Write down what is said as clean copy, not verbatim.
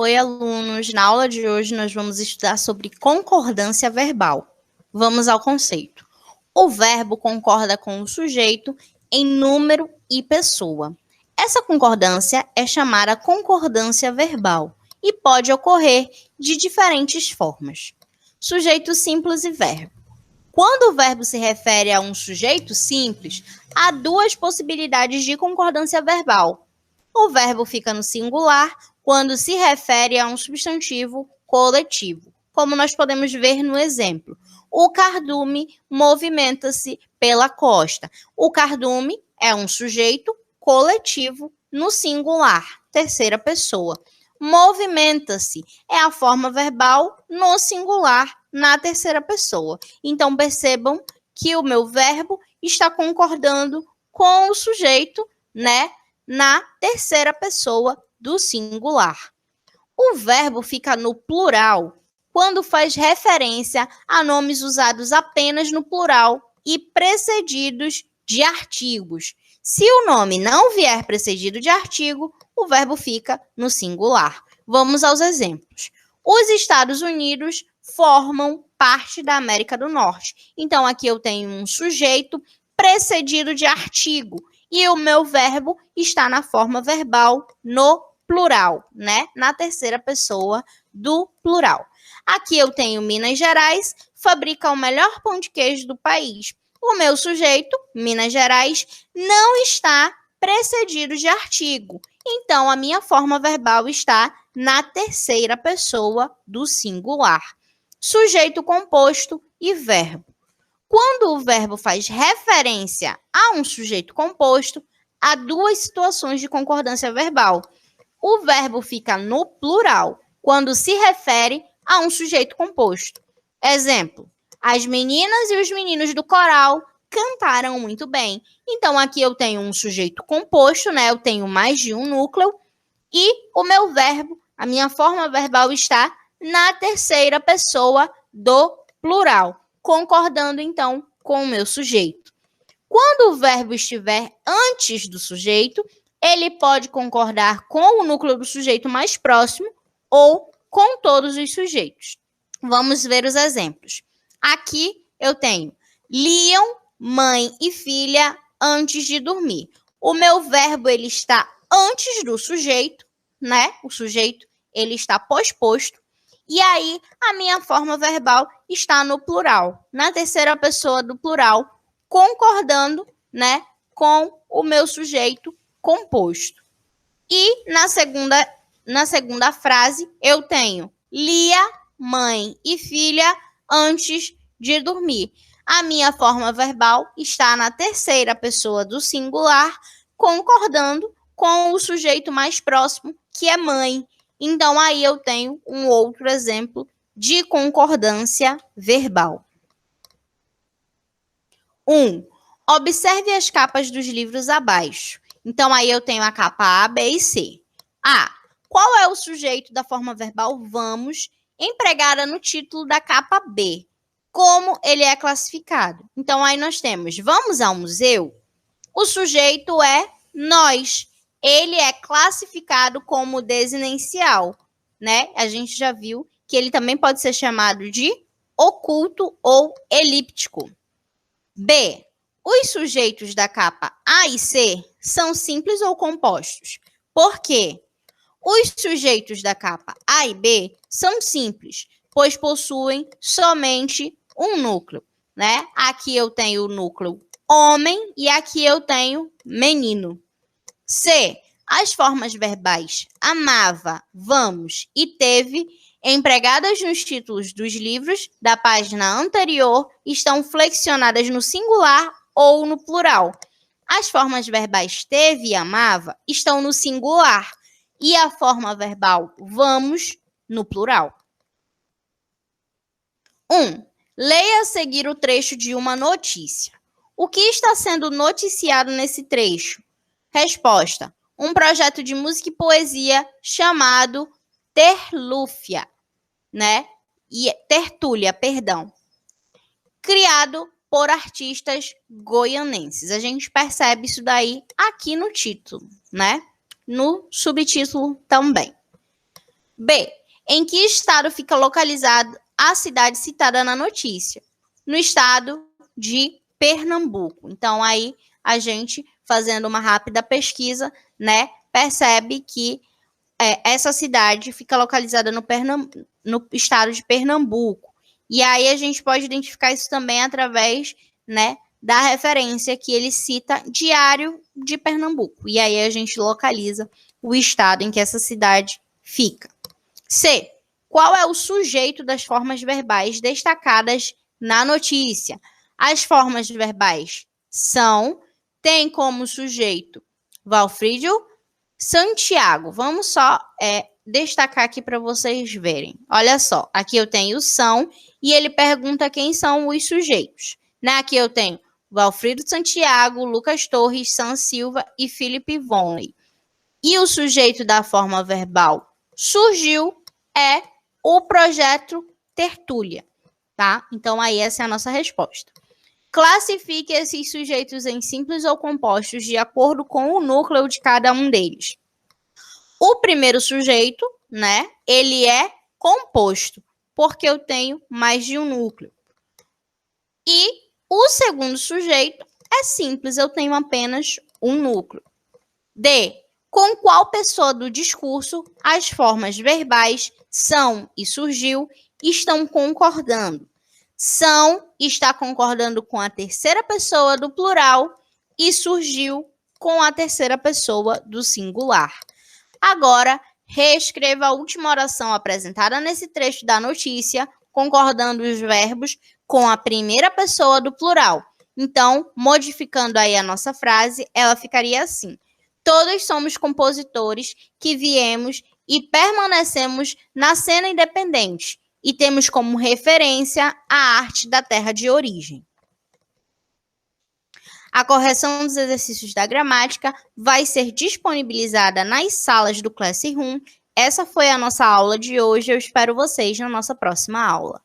Oi, alunos! Na aula de hoje nós vamos estudar sobre concordância verbal. Vamos ao conceito. O verbo concorda com o sujeito em número e pessoa. Essa concordância é chamada concordância verbal e pode ocorrer de diferentes formas. Sujeito simples e verbo. Quando o verbo se refere a um sujeito simples, há duas possibilidades de concordância verbal. O verbo fica no singular quando se refere a um substantivo coletivo, como nós podemos ver no exemplo. O cardume movimenta-se pela costa. O cardume é um sujeito coletivo no singular, terceira pessoa. Movimenta-se é a forma verbal no singular, na terceira pessoa. Então, percebam que o meu verbo está concordando com o sujeito, né, na terceira pessoa do singular. O verbo fica no plural quando faz referência a nomes usados apenas no plural e precedidos de artigos. Se o nome não vier precedido de artigo, o verbo fica no singular. Vamos aos exemplos. Os Estados Unidos formam parte da América do Norte. Então, aqui eu tenho um sujeito precedido de artigo e o meu verbo está na forma verbal no plural, né? Na terceira pessoa do plural. Aqui eu tenho Minas Gerais, fabrica o melhor pão de queijo do país. O meu sujeito, Minas Gerais, não está precedido de artigo. Então, a minha forma verbal está na terceira pessoa do singular. Sujeito composto e verbo. Quando o verbo faz referência a um sujeito composto, há duas situações de concordância verbal. O verbo fica no plural quando se refere a um sujeito composto. Exemplo: as meninas e os meninos do coral cantaram muito bem. Então, aqui eu tenho um sujeito composto, né? Eu tenho mais de um núcleo. E o meu verbo, a minha forma verbal está na terceira pessoa do plural, concordando, então, com o meu sujeito. Quando o verbo estiver antes do sujeito, ele pode concordar com o núcleo do sujeito mais próximo ou com todos os sujeitos. Vamos ver os exemplos. Aqui eu tenho liam mãe e filha antes de dormir. O meu verbo ele está antes do sujeito, né? O sujeito ele está posposto. E aí a minha forma verbal está no plural, na terceira pessoa do plural, concordando, né, com o meu sujeito composto. E na segunda frase eu tenho lia mãe e filha antes de dormir. A minha forma verbal está na terceira pessoa do singular, concordando com o sujeito mais próximo, que é mãe. Então, aí eu tenho um outro exemplo de concordância verbal. 1. Observe as capas dos livros abaixo. Então, aí eu tenho a capa A, B e C. A. Qual é o sujeito da forma verbal vamos, empregada no título da capa B? Como ele é classificado? Então, aí nós temos vamos ao museu. O sujeito é nós. Ele é classificado como desinencial, né? A gente já viu que ele também pode ser chamado de oculto ou elíptico. B. Os sujeitos da capa A e C são simples ou compostos. Por quê? Os sujeitos da capa A e B são simples, pois possuem somente um núcleo, né? Aqui eu tenho o núcleo homem e aqui eu tenho menino. C. As formas verbais amava, vamos e teve, empregadas nos títulos dos livros da página anterior, estão flexionadas no singular ou no plural. As formas verbais teve e amava estão no singular e a forma verbal vamos no plural. 1. Leia a seguir o trecho de uma notícia. O que está sendo noticiado nesse trecho? Resposta: um projeto de música e poesia chamado Tertúlia, né? Tertúlia, perdão. Criado por artistas goianenses. A gente percebe isso daí aqui no título, né? No subtítulo também. B. Em que estado fica localizada a cidade citada na notícia? No estado de Pernambuco. Então, aí, a gente, fazendo uma rápida pesquisa, né, percebe que essa cidade fica localizada no estado de Pernambuco. E aí, a gente pode identificar isso também através, né, da referência que ele cita, Diário de Pernambuco. E aí, a gente localiza o estado em que essa cidade fica. C. Qual é o sujeito das formas verbais destacadas na notícia? As formas verbais tem como sujeito Valfrídio Santiago. Vamos só destacar aqui para vocês verem. Olha só, aqui eu tenho são e ele pergunta quem são os sujeitos. Aqui eu tenho Valfrido Santiago, Lucas Torres, San Silva e Felipe Vonley. E o sujeito da forma verbal surgiu é o projeto Tertúlia, tá? Então, aí essa é a nossa resposta. Classifique esses sujeitos em simples ou compostos de acordo com o núcleo de cada um deles. O primeiro sujeito, né, ele é composto, porque eu tenho mais de um núcleo. E o segundo sujeito é simples, eu tenho apenas um núcleo. D. Com qual pessoa do discurso as formas verbais são e surgiu estão concordando? São está concordando com a terceira pessoa do plural e surgiu com a terceira pessoa do singular. Agora, reescreva a última oração apresentada nesse trecho da notícia, concordando os verbos com a primeira pessoa do plural. Então, modificando aí a nossa frase, ela ficaria assim: todos somos compositores que viemos e permanecemos na cena independente e temos como referência a arte da terra de origem. A correção dos exercícios da gramática vai ser disponibilizada nas salas do Classroom. Essa foi a nossa aula de hoje. Eu espero vocês na nossa próxima aula.